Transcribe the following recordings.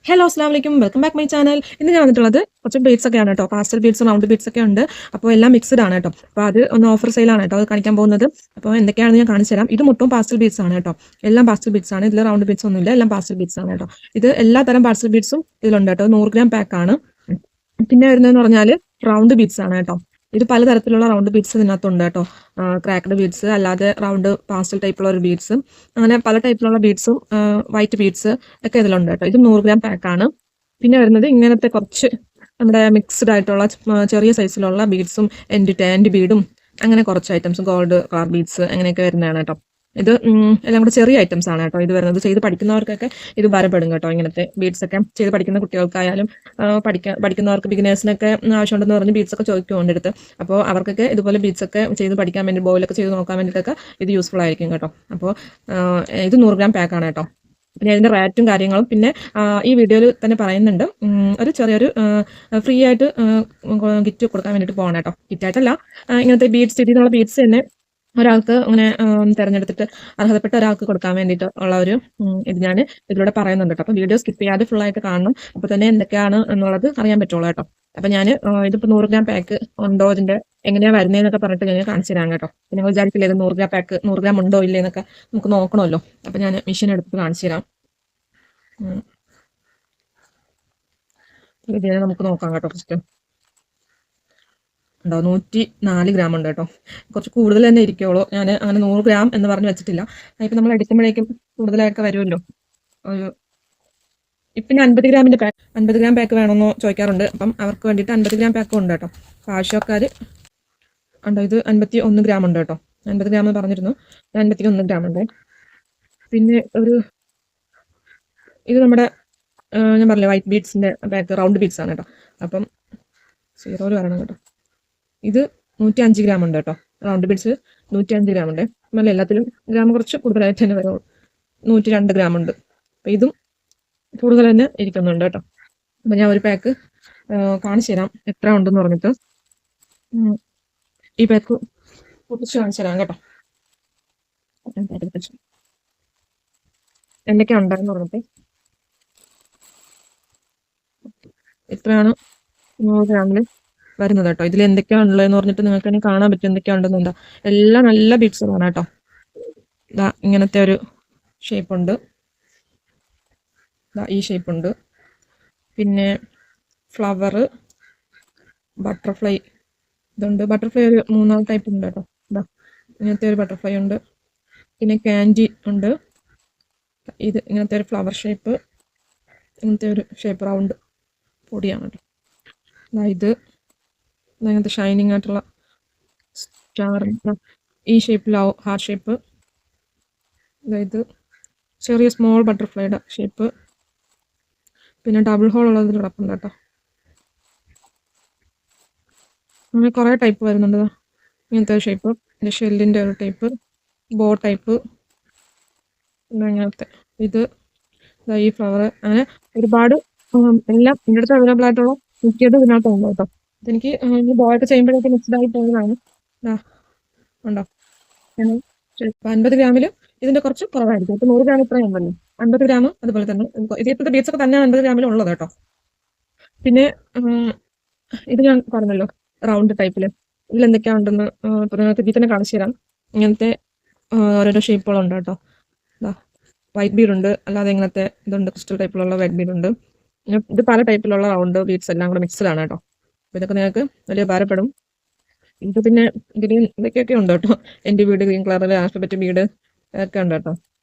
Hello അസ്സലാമലൈക്കും welcome back my channel. ഇന്ന് ഞാൻ വന്നിട്ടുള്ളത് കുറച്ച് ബീഡ്സ് ഒക്കെയാണ് കേട്ടോ. പാസ്റ്റൽ ബീഡ്സും റൗണ്ട് ബീഡ്സ് ഒക്കെ ഉണ്ട്. അപ്പോൾ എല്ലാം മിക്സ്ഡ് ആണ് കേട്ടോ. അപ്പോൾ അത് ഒന്ന് ഓഫർ സെയിലാണ് കേട്ടോ അത് കാണിക്കാൻ പോകുന്നത്. അപ്പോൾ എന്തൊക്കെയാണെന്ന് ഞാൻ കാണിച്ചു തരാം. ഇത് മൊത്തം പാസ്റ്റൽ ബീഡ്സ് ആണ് കേട്ടോ. എല്ലാം പാസ്റ്റൽ ബീഡ്സ് ആണ്. ഇതിൽ റൗണ്ട് ബീഡ്സ് ഒന്നുമില്ല, എല്ലാം പാസ്റ്റൽ ബീഡ്സ് ആണ് കേട്ടോ. ഇത് എല്ലാ തരം പാസ്റ്റൽ ബീഡ്സും ഇതിലുണ്ട് കേട്ടോ. 100 ഗ്രാം പാക്ക് ആണ്. പിന്നെ വരുന്നതെന്ന് പറഞ്ഞാൽ റൗണ്ട് ബീഡ്സ് ആണ് കേട്ടോ. ഇത് പലതരത്തിലുള്ള റൗണ്ട് ബീഡ്സ് ഇതിനകത്തുണ്ട് കേട്ടോ. ക്രാക്ക്ഡ് ബീഡ്സ്, അല്ലാതെ റൗണ്ട് പാസ്റ്റൽ ടൈപ്പുള്ള ഒരു ബീഡ്സും, അങ്ങനെ പല ടൈപ്പിലുള്ള ബീഡ്സും, വൈറ്റ് ബീഡ്സ് ഒക്കെ ഇതിലുണ്ട് കേട്ടോ. ഇത് 100 ഗ്രാം പാക്കാണ്. പിന്നെ വരുന്നത് ഇങ്ങനത്തെ കുറച്ച് നമ്മുടെ മിക്സ്ഡ് ആയിട്ടുള്ള ചെറിയ സൈസിലുള്ള ബീഡ്സും എൻഡ് ബീഡും അങ്ങനെ കുറച്ച് ഐറ്റംസ്, ഗോൾഡ് കളർ ബീഡ്സ് അങ്ങനെയൊക്കെ വരുന്നതാണ് കേട്ടോ. ഇത് എല്ലാം കൂടെ ചെറിയ ഐറ്റംസ് ആണ് കേട്ടോ. ഇത് വരുന്നത് ചെയ്ത് പഠിക്കുന്നവർക്കൊക്കെ ഇത് ഉപകാരപ്പെടും കേട്ടോ. ഇങ്ങനത്തെ ബീഡ്സ് ഒക്കെ ചെയ്ത് പഠിക്കുന്ന കുട്ടികൾക്കായാലും പഠിക്കുന്നവർക്ക് ബിഗിനേഴ്സിനൊക്കെ ആവശ്യമുണ്ടെന്ന് പറഞ്ഞ് ബീഡ്സ് ഒക്കെ ചോദിക്കുന്നുണ്ട് അടുത്ത്. അപ്പോൾ അവർക്കൊക്കെ ഇതുപോലെ ബീഡ്സ് ഒക്കെ ചെയ്ത് പഠിക്കാൻ വേണ്ടി, ബോയിലൊക്കെ ചെയ്ത് നോക്കാൻ വേണ്ടിയിട്ടൊക്കെ ഇത് യൂസ്ഫുൾ ആയിരിക്കും കേട്ടോ. അപ്പോൾ ഇത് 100 ഗ്രാം പാക്കാണ് കേട്ടോ. പിന്നെ അതിൻ്റെ റേറ്റും കാര്യങ്ങളും പിന്നെ ഈ വീഡിയോയിൽ തന്നെ പറയുന്നുണ്ട്. ഒരു ചെറിയൊരു ഫ്രീ ആയിട്ട് കിറ്റ് കൊടുക്കാൻ വേണ്ടിയിട്ട് പോകണം കേട്ടോ. കിറ്റായിട്ടല്ല, ഇങ്ങനത്തെ ബീഡ്സ്, ഇതിനുള്ള ബീഡ്സ് തന്നെ ഒരാൾക്ക് അങ്ങനെ തിരഞ്ഞെടുത്തിട്ട് അർഹതപ്പെട്ട ഒരാൾക്ക് കൊടുക്കാൻ വേണ്ടിയിട്ട് ഉള്ള ഒരു ഇത് ഞാൻ ഇതിലൂടെ പറയുന്നുണ്ട് കേട്ടോ. അപ്പോൾ വീഡിയോ സ്കിപ്പ് ചെയ്യാതെ ഫുൾ ആയിട്ട് കാണണം. അപ്പോൾ തന്നെ എന്തൊക്കെയാണ് എന്നുള്ളത് അറിയാൻ പറ്റുള്ളൂ കേട്ടോ. അപ്പോൾ ഞാൻ ഇതിപ്പോൾ 100 ഗ്രാം പാക്ക് ഉണ്ടോ, ഇതിൻ്റെ എങ്ങനെയാണ് വരുന്നതെന്നൊക്കെ പറഞ്ഞിട്ട് ഞാൻ കാണിച്ചു തരാം കേട്ടോ. പിന്നെ നിങ്ങൾ വിചാരിക്കില്ലേ ഇത് 100 ഗ്രാം പാക്ക് 100 ഗ്രാം ഉണ്ടോ ഇല്ലേ എന്നൊക്കെ നമുക്ക് നോക്കണമല്ലോ. അപ്പോൾ ഞാൻ മെഷീൻ എടുത്ത് കാണിച്ചു തരാം. ഇതിനെ നമുക്ക് നോക്കാം കേട്ടോ. ഫസ്റ്റ് ഉണ്ടോ, 104 ഗ്രാം ഉണ്ട് കേട്ടോ. കുറച്ച് കൂടുതൽ തന്നെ ഇരിക്കുള്ളൂ. ഞാൻ അങ്ങനെ 100 ഗ്രാം എന്ന് പറഞ്ഞ് വെച്ചിട്ടില്ല. ഇപ്പം നമ്മൾ എടുക്കുമ്പോഴേക്കും കൂടുതലായിട്ട് വരുമല്ലോ. ഒരു ഇപ്പം 50 ഗ്രാമിൻ്റെ പാക്ക്, 50 ഗ്രാം പാക്ക് വേണമെന്ന് ചോദിക്കാറുണ്ട്. അപ്പം അവർക്ക് വേണ്ടിയിട്ട് 50 ഗ്രാം പാക്കും ഉണ്ട് കേട്ടോ. അപ്പോൾ ആവശ്യക്കാർ ഉണ്ടോ. ഇത് 51 ഗ്രാം ഉണ്ട് കേട്ടോ. 50 ഗ്രാം എന്ന് പറഞ്ഞിരുന്നു, 51 ഗ്രാം ഉണ്ട്. പിന്നെ ഇത് നമ്മുടെ ഞാൻ പറഞ്ഞില്ലേ വൈറ്റ് ബീഡ്സിൻ്റെ പാക്ക്, റൗണ്ട് ബീഡ്സ് ആണ് കേട്ടോ. അപ്പം 0 വരണം കേട്ടോ. ഇത് 105 ഗ്രാം ഉണ്ട് കേട്ടോ. റൗണ്ട് ബീഡ്സ് 105 ഗ്രാം ഉണ്ട്. നമ്മൾ എല്ലാത്തിലും ഗ്രാം കുറച്ച് കൂടുതലായിട്ട് തന്നെ വരുള്ളൂ. 102 ഗ്രാം ഉണ്ട്. അപ്പോൾ ഇതും കൂടുതൽ തന്നെ ഇരിക്കുന്നുണ്ട് കേട്ടോ. അപ്പോൾ ഞാൻ ഒരു പാക്ക് കാണിച്ചു തരാം എത്ര ഉണ്ടെന്ന് പറഞ്ഞിട്ട്. ഈ പാക്ക് പൊട്ടിച്ച് കാണിച്ചു തരാം കേട്ടോ. എന്തൊക്കെയാ ഉണ്ടായെന്ന് പറഞ്ഞിട്ട് ഇത്രയാണ് 100 ഗ്രാമിൽ വരുന്നത് കേട്ടോ. ഇതിൽ എന്തൊക്കെയാണുള്ളതെന്ന് പറഞ്ഞിട്ട് നിങ്ങൾക്ക് തന്നെ കാണാൻ പറ്റും എന്തൊക്കെയാണെന്നുണ്ടോ. എല്ലാം നല്ല ബീഡ്സുകളാണ് കേട്ടോ. ഇതാ ഇങ്ങനത്തെ ഒരു ഷേപ്പ് ഉണ്ട്, ഈ ഷേപ്പ് ഉണ്ട്. പിന്നെ ഫ്ലവർ, ബട്ടർഫ്ലൈ ഇതുണ്ട്. ബട്ടർഫ്ലൈ ഒരു 3-4 ടൈപ്പ് ഉണ്ട് കേട്ടോ. ഇതാ ഇങ്ങനത്തെ ഒരു ബട്ടർഫ്ലൈ ഉണ്ട്. പിന്നെ ക്യാൻഡി ഉണ്ട്. ഇത് ഇങ്ങനത്തെ ഒരു ഫ്ലവർ ഷേപ്പ്, ഇങ്ങനത്തെ ഒരു ഷേപ്പ് റൗണ്ട് പൊടിയാണ് കേട്ടോ. ഇത് അങ്ങനത്തെ ഷൈനിങ് ആയിട്ടുള്ള സ്റ്റാർ, ഈ ഷേപ്പിലാവും ഹാർട്ട് ഷേപ്പ്. ഇത് ചെറിയ സ്മോൾ ബട്ടർഫ്ലൈയുടെ ഷേപ്പ്. പിന്നെ ഡബിൾ ഹോൾ ഉള്ളതിൽ കിടപ്പുണ്ട് കേട്ടോ. അങ്ങനെ കുറേ ടൈപ്പ് വരുന്നുണ്ട്. ഇങ്ങനത്തെ ഒരു ഷേപ്പ്, പിന്നെ ഷെല്ലിൻ്റെ ഒരു ടൈപ്പ്, ബോ ടൈപ്പ്, പിന്നെ അങ്ങനത്തെ ഇത്, ഈ ഫ്ലവർ, അങ്ങനെ ഒരുപാട് എല്ലാം എൻ്റെ അടുത്ത് അവൈലബിൾ ആയിട്ടുള്ള മിക്കത് ഇതിനകത്തുണ്ട് കേട്ടോ. ഇതെനിക്ക് ഈ ബോയൊക്കെ ചെയ്യുമ്പോഴേക്ക് മിക്സ്ഡ് ആയി പോകുന്നതാണ്. ഉണ്ടോ 50 ഗ്രാമിൽ ഇതിൻ്റെ കുറച്ച് കുറവായിരിക്കും. ഇപ്പോൾ 100 ഗ്രാം ഇത്രയും ഉണ്ടല്ലോ. 50 ഗ്രാം അതുപോലെ തന്നെ ഇപ്പോഴത്തെ ബീഡ്സ് ഒക്കെ തന്നെ 50 ഗ്രാമിൽ ഉള്ളത് കേട്ടോ. പിന്നെ ഇത് ഞാൻ പറഞ്ഞല്ലോ റൗണ്ട് ടൈപ്പിൽ. ഇതിൽ എന്തൊക്കെയാ ഉണ്ടെന്ന് നിങ്ങൾക്ക് ഇതിൽ തന്നെ കാണിച്ചു തരാം. ഇങ്ങനത്തെ ഓരോരോ ഷേപ്പുകളുണ്ട് കേട്ടോ. വൈറ്റ് ബീഡ് ഉണ്ട്, അല്ലാതെ ഇങ്ങനത്തെ ഇതുണ്ട്, ക്രിസ്റ്റൽ ടൈപ്പിലുള്ള വൈറ്റ് ബീഡ് ഉണ്ട്. ഇത് പല ടൈപ്പിലുള്ള റൗണ്ട് ബീഡ്സ് എല്ലാം കൂടെ മിക്സ്ഡ് ആണ് കേട്ടോ. അപ്പോൾ ഇതൊക്കെ നിങ്ങൾക്ക് വലിയ ഉപകാരപ്പെടും. ഇത് പിന്നെ ഗ്രീൻ ഇതൊക്കെയൊക്കെ ഉണ്ട് കേട്ടോ. എൻ്റെ ബീഡ്, ഗ്രീൻ കളറിൽ ആൽഫബറ്റ് ബീഡ് ഒക്കെ ഉണ്ട് കേട്ടോ.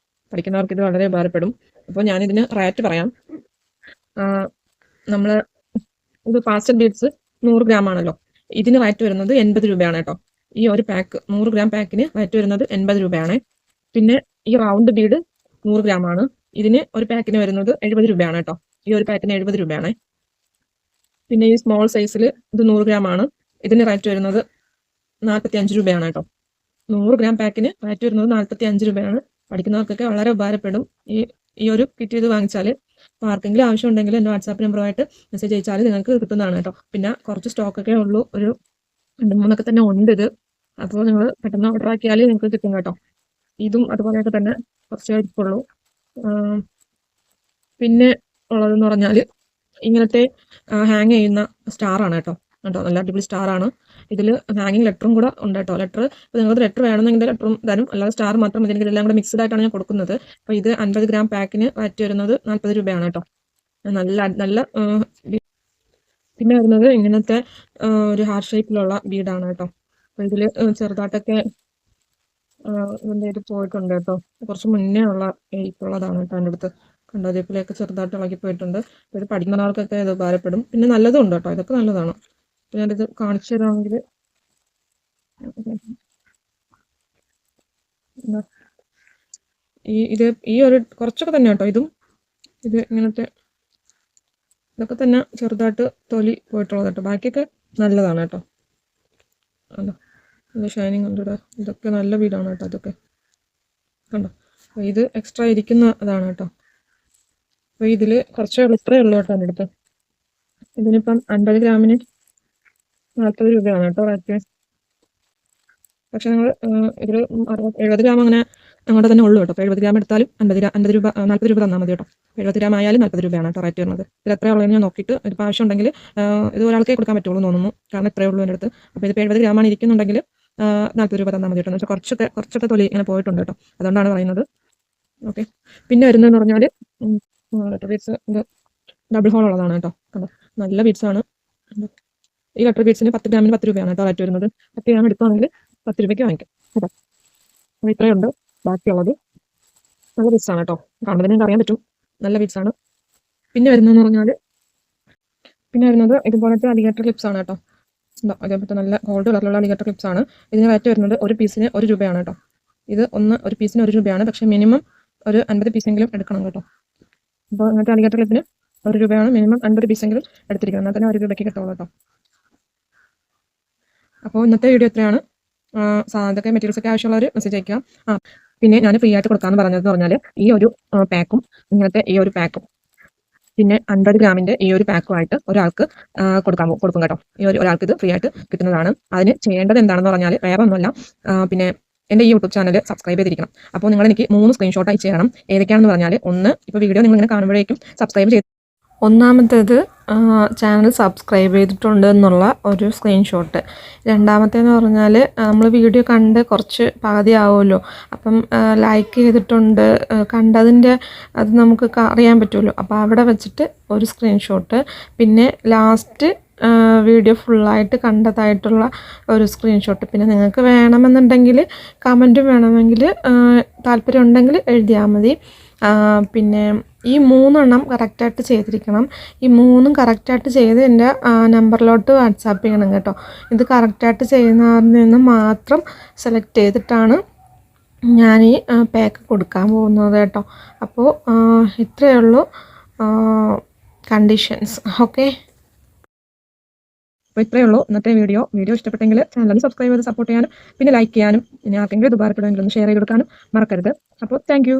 പഠിക്കുന്നവർക്ക് ഇത് വളരെ ഉപകാരപ്പെടും. അപ്പോൾ ഞാനിതിന് റേറ്റ് പറയാം. നമ്മൾ ഇത് പാസ്റ്റൽ ബീഡ്സ് 100 ഗ്രാം ആണല്ലോ. ഇതിന് റേറ്റ് വരുന്നത് 80 രൂപയാണ് കേട്ടോ. ഈ ഒരു പാക്ക് 100 ഗ്രാം പാക്കിന് റേറ്റ് വരുന്നത് 80 രൂപയാണ്. പിന്നെ ഈ റൗണ്ട് ബീഡ് 100 ഗ്രാം ആണ്. ഇതിന് ഒരു പാക്കിന് വരുന്നത് 70 രൂപയാണ് കേട്ടോ. ഈ ഒരു പാക്കിന് 70 രൂപയാണ്. പിന്നെ ഈ സ്മോൾ സൈസിൽ ഇത് 100 ഗ്രാം ആണ്. ഇതിന് റേറ്റ് വരുന്നത് 45 രൂപയാണ് കേട്ടോ. 100 ഗ്രാം പാക്കിന് റേറ്റ് വരുന്നത് 45 രൂപയാണ്. പഠിക്കുന്നവർക്കൊക്കെ വളരെ ഉപകാരപ്പെടും ഈ ഒരു കിറ്റ് ഇത് വാങ്ങിച്ചാൽ. അപ്പോൾ ആർക്കെങ്കിലും ആവശ്യമുണ്ടെങ്കിൽ എൻ്റെ വാട്സാപ്പ് നമ്പറുമായിട്ട് മെസ്സേജ് അയച്ചാൽ നിങ്ങൾക്ക് കിട്ടുന്നതാണ് കേട്ടോ. പിന്നെ കുറച്ച് സ്റ്റോക്കൊക്കെ ഉള്ളൂ, ഒരു 2-3 തന്നെ ഉണ്ട് ഇത്. അപ്പോൾ നിങ്ങൾ പെട്ടെന്ന് ഓർഡർ ആക്കിയാൽ നിങ്ങൾക്ക് കിട്ടും കേട്ടോ. ഇതും അതുപോലെയൊക്കെ തന്നെ കുറച്ചേ ഇരിക്കുള്ളൂ. പിന്നെ ഉള്ളതെന്ന് പറഞ്ഞാൽ ഇങ്ങനത്തെ ഹാങ് ചെയ്യുന്ന സ്റ്റാറാണ് കേട്ടോ. കേട്ടോ, നല്ല അടിപൊളി സ്റ്റാറാണ്. ഇതിൽ ഹാങ്ങിങ് ലെറ്ററും കൂടെ ഉണ്ട് കേട്ടോ. ലെറ്റർ ഇപ്പോൾ നിങ്ങൾക്ക് ലെറ്റർ വേണമെങ്കിൽ ലെറ്ററും തരും, അല്ലാതെ സ്റ്റാർ മാത്രം മതി. എല്ലാം കൂടെ മിക്സ്ഡ് ആയിട്ടാണ് ഞാൻ കൊടുക്കുന്നത്. അപ്പോൾ ഇത് 50 ഗ്രാം പാക്കിന് റേറ്റ് വരുന്നത് 40 രൂപയാണ് കേട്ടോ. നല്ല നല്ല പിന്നെ വരുന്നത് ഇങ്ങനത്തെ ഒരു ഹാർട്ട് ഷേപ്പിലുള്ള ബീഡാണ് കേട്ടോ. അപ്പോൾ ഇതിൽ ചെറുതായിട്ടൊക്കെ ഇതിൻ്റെ ഇത് പോയിട്ടുണ്ട് കേട്ടോ. കുറച്ച് മുന്നേ ഉള്ള ഉള്ളതാണ് കേട്ടോ എൻ്റെ അടുത്ത്. കണ്ടോ, അതേപോലെയൊക്കെ ചെറുതായിട്ട് ഇളകി പോയിട്ടുണ്ട്. ഇത് പഠിക്കുന്ന ആൾക്കൊക്കെ ഇത് ഉപകാരപ്പെടും. പിന്നെ നല്ലതും ഉണ്ട് കേട്ടോ, ഇതൊക്കെ നല്ലതാണ്. ഞാനിത് കാണിച്ചു തരാമെങ്കിൽ ഈ ഒരു കുറച്ചൊക്കെ തന്നെ കേട്ടോ. ഇത് ഇങ്ങനത്തെ ഇതൊക്കെ തന്നെ ചെറുതായിട്ട് തൊലി പോയിട്ടുള്ളത് കേട്ടോ. ബാക്കിയൊക്കെ നല്ലതാണ് കേട്ടോ. കണ്ടോ, നല്ല ഷൈനിങ് ഉണ്ട് ഇവിടെ. ഇതൊക്കെ നല്ല വീടാണ് കേട്ടോ. ഇതൊക്കെ കണ്ടോ. അപ്പോൾ ഇത് എക്സ്ട്രാ ഇരിക്കുന്ന അതാണ് കേട്ടോ. അപ്പോൾ ഇതിൽ കുറച്ചേ ഉള്ളൂ, ഇത്രയേ ഉള്ളൂ കേട്ടോ എൻ്റെ അടുത്ത്. ഇതിനിപ്പം 50 ഗ്രാമിന് 40 രൂപയാണ് കേട്ടോ റേറ്റ്. പക്ഷെ നിങ്ങൾ ഇതിൽ 70 ഗ്രാം അങ്ങനെ അങ്ങോട്ട് തന്നെ ഉള്ളൂ കേട്ടോ. അപ്പോൾ 70 ഗ്രാം എടുത്താലും 50 രൂപ 40 രൂപ തന്നാൽ മതി കേട്ടോ. 70 ഗ്രാം ആയാലും 40 രൂപയാണ് കേട്ടോ റേറ്റ് വരുന്നത്. ഇത് എത്രയേ ഉള്ളൂ എന്ന് ഞാൻ നോക്കിയിട്ട് ഇതിപ്പോൾ ആവശ്യം ഉണ്ടെങ്കിൽ ഇത് ഒരാൾക്കേ കൊടുക്കാൻ പറ്റുള്ളൂ എന്ന് തോന്നുന്നു, കാരണം ഇത്രയേ ഉള്ളൂ എൻ്റെ അടുത്ത്. അപ്പോൾ ഇത് 70 ഗ്രാമാണ് ഇരിക്കുന്നുണ്ടെങ്കിൽ 40 രൂപ തന്നാൽ മതി കേട്ടോ. എന്ന് വെച്ചാൽ കുറച്ചൊക്കെ തൊലി ഇങ്ങനെ പോയിട്ടുണ്ട് കേട്ടോ, അതുകൊണ്ടാണ് പറയുന്നത്. ഓക്കെ. പിന്നെ വരുന്നതെന്ന് പറഞ്ഞാൽ ലെറ്റർ ബീഡ്സ് ഇത് ഡബിൾ ഹോൾ ഉള്ളതാണ് കേട്ടോ. കണ്ടോ, നല്ല ബീഡ്സാണ്. ഈ ലെറ്റർ ബീഡ്സിന് 10 ഗ്രാമിന് 10 രൂപയാണ് കേട്ടോ റേറ്റ് വരുന്നത്. 10 ഗ്രാം എടുക്കുകയാണെങ്കിൽ 10 രൂപയ്ക്ക് വാങ്ങിക്കാം കേട്ടോ. അപ്പോൾ ഇത്രയുണ്ട്. ബാക്കിയുള്ളത് നല്ല ബീഡ്സാണ് കേട്ടോ. കാണുമ്പോൾ നിങ്ങൾക്ക് അറിയാൻ പറ്റും, നല്ല ബീഡ്സാണ്. പിന്നെ വരുന്നത് ഇതുപോലത്തെ അലിഗേറ്റർ ക്ലിപ്സ് ആണ് കേട്ടോ. അതേപോലത്തെ നല്ല ഗോൾഡ് കളറിലുള്ള അലിഗേറ്റർ ക്ലിപ്സ് ആണ്. ഇതിന് റേറ്റ് വരുന്നത് ഒരു പീസിന് 1 രൂപയാണ് കേട്ടോ. ഇത് ഒരു പീസിന് 1 രൂപയാണ്, പക്ഷേ മിനിമം ഒരു 50 പീസെങ്കിലും എടുക്കണം കേട്ടോ. അപ്പോൾ അങ്ങനത്തെ അലിഗേറ്റർ ക്ലിപ്പിന് 1 രൂപയാണ്, മിനിമം 50 പീസെങ്കിലും എടുത്തിരിക്കണം, എന്നാൽ തന്നെ 1 രൂപയ്ക്ക് കിട്ടുള്ളൂ കേട്ടോ. അപ്പോൾ ഇന്നത്തെ വീഡിയോ എത്രയാണ്. ഇതൊക്കെ മെറ്റീരിയൽസ് ഒക്കെ ആവശ്യമുള്ളവർ മെസ്സേജ് അയക്കാം. പിന്നെ ഞാൻ ഫ്രീ ആയിട്ട് കൊടുക്കാമെന്ന് പറഞ്ഞതെന്ന് പറഞ്ഞാൽ ഈ ഒരു പാക്കും ഇങ്ങനത്തെ ഈ ഒരു പാക്കും പിന്നെ 50 ഗ്രാമിൻ്റെ ഈ ഒരു പാക്കുമായിട്ട് ഒരാൾക്ക് കൊടുക്കും കേട്ടോ. ഒരാൾക്ക് ഇത് ഫ്രീ ആയിട്ട് കിട്ടുന്നതാണ്. അതിന് ചെയ്യേണ്ടത് എന്താണെന്ന് പറഞ്ഞാൽ വേറെ ഒന്നുമല്ല, പിന്നെ എൻ്റെ ഈ യൂട്യൂബ് ചാനൽ സബ്സ്ക്രൈബ് ചെയ്തിരിക്കണം. അപ്പോൾ നിങ്ങൾ എനിക്ക് 3 സ്ക്രീൻഷോട്ട് അയച്ചു തരണം. ഏതൊക്കെയാണെന്ന് പറഞ്ഞാൽ, ഒന്ന്, ഇപ്പോൾ വീഡിയോ നിങ്ങൾ ഇങ്ങനെ കാണുമ്പോഴേക്കും സബ്സ്ക്രൈബ് ചെയ്ത്, ഒന്നാമത്തേത് ചാനൽ സബ്സ്ക്രൈബ് ചെയ്തിട്ടുണ്ട് എന്നുള്ള ഒരു സ്ക്രീൻഷോട്ട്. രണ്ടാമത്തേന്ന് പറഞ്ഞാൽ നമ്മൾ വീഡിയോ കണ്ട് കുറച്ച് പകുതി ആവുമല്ലോ, അപ്പം ലൈക്ക് ചെയ്തിട്ടുണ്ട് കണ്ടതിൻ്റെ അത് നമുക്ക് അറിയാൻ പറ്റുമല്ലോ. അപ്പോൾ അവിടെ വെച്ചിട്ട് ഒരു സ്ക്രീൻഷോട്ട്, പിന്നെ ലാസ്റ്റ് വീഡിയോ ഫുള്ളായിട്ട് കണ്ടതായിട്ടുള്ള ഒരു സ്ക്രീൻഷോട്ട്. പിന്നെ നിങ്ങൾക്ക് വേണമെന്നുണ്ടെങ്കിൽ കമൻറ്റും വേണമെങ്കിൽ താല്പര്യം ഉണ്ടെങ്കിൽ എഴുതിയാൽ മതി. പിന്നെ ഈ 3 എണ്ണം കറക്റ്റായിട്ട് ചെയ്തിരിക്കണം. ഈ 3ഉം കറക്റ്റായിട്ട് ചെയ്ത് എൻ്റെ നമ്പറിലോട്ട് വാട്സാപ്പ് ചെയ്യണം കേട്ടോ. ഇത് കറക്റ്റായിട്ട് ചെയ്യുന്നവരിൽ നിന്ന് മാത്രം സെലക്ട് ചെയ്തിട്ടാണ് ഞാൻ ഈ പാക്ക് കൊടുക്കാൻ പോകുന്നത് കേട്ടോ. അപ്പോൾ ഇത്രയേ ഉള്ളൂ കണ്ടീഷൻസ്. ഓക്കെ. അപ്പോൾ ഇത്രയേ ഉള്ളൂ ഇന്നത്തെ വീഡിയോ ഇഷ്ടപ്പെട്ടെങ്കിൽ ചാനൽ സബ്സ്ക്രൈബ് ചെയ്ത് സപ്പോർട്ട് ചെയ്യാനും പിന്നെ ലൈക്ക് ചെയ്യാനും പിന്നെ ആർക്കെങ്കിലും ഉപകാരപ്പെടുമെങ്കിൽ ഒന്ന് ഷെയർ ചെയ്ത് കൊടുക്കാനും മറക്കരുത്. അപ്പോൾ താങ്ക്